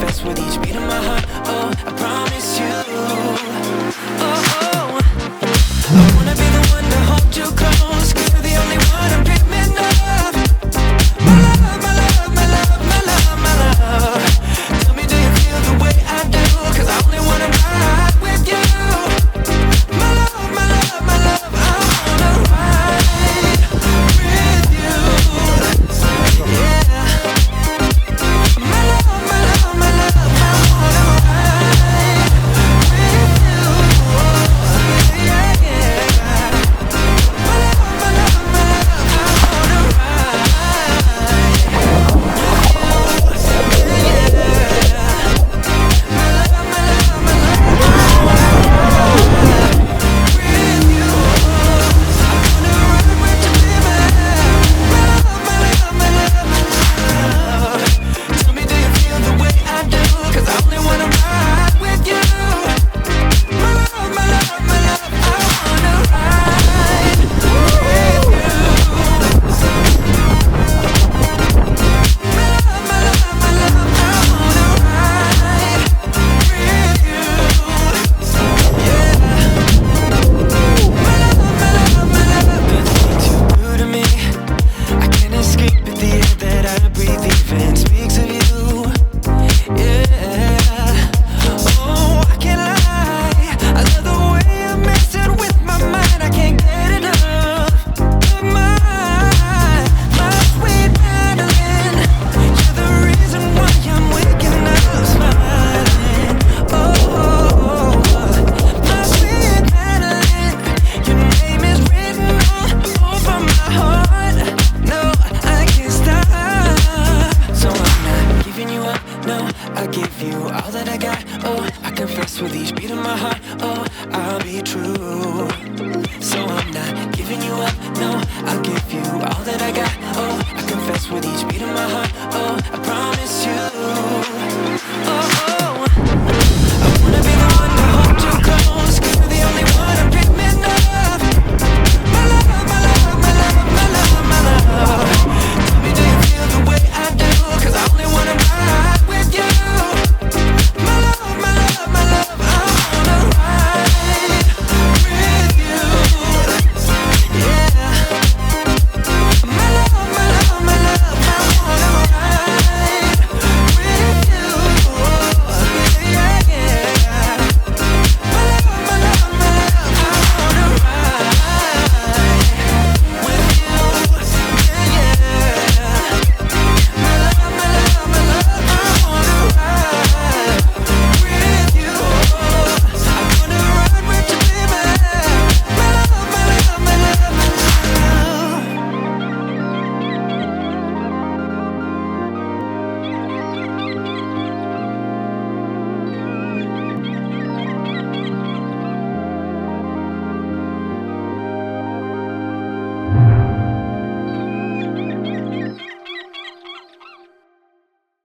confess with each beat of my heart. Oh, I promise you. Oh, I wanna be the one to hold you close, 'cause you're the only one I'm dreaming of. My love, my love, my love, my love, my love. Tell me, do you feel the way I do? 'Cause I only wanna ride with you. My love, my love, my love, I wanna ride with you. Yeah. My love, my love, my love, I wanna ride with you. Yeah, yeah. My love, my love, my love, I wanna ride with you. Yeah, yeah. My love, my love, my love, I wanna ride with you. I wanna ride with you, baby. My love, my love, my love, my love. Tell me, do you feel the way I do? 'Cause I only wanna ride with you. My love, my love, my love, I wanna ride with you. My love, my love, my love, I wanna ride with you. Yeah. My love, my love, my love. Good things you do to me, I can't escape it. The air that I breathe even speaks of you. Yeah. Oh, I can't lie, I love the way you're messing with my mind. I can't get enough of my sweet Madeline. You're the reason why I'm waking up smiling. Oh, my sweet Madeline, your name is written all over my heart. No, I can't stop. So I'm not giving you up, no, I give you all that I got. Oh, I confess with each beat of my heart. Oh, I'll be true. So I'm not giving you up, no, I'll give you all that I got. Oh, I confess with each beat of my heart. Oh, I promise you.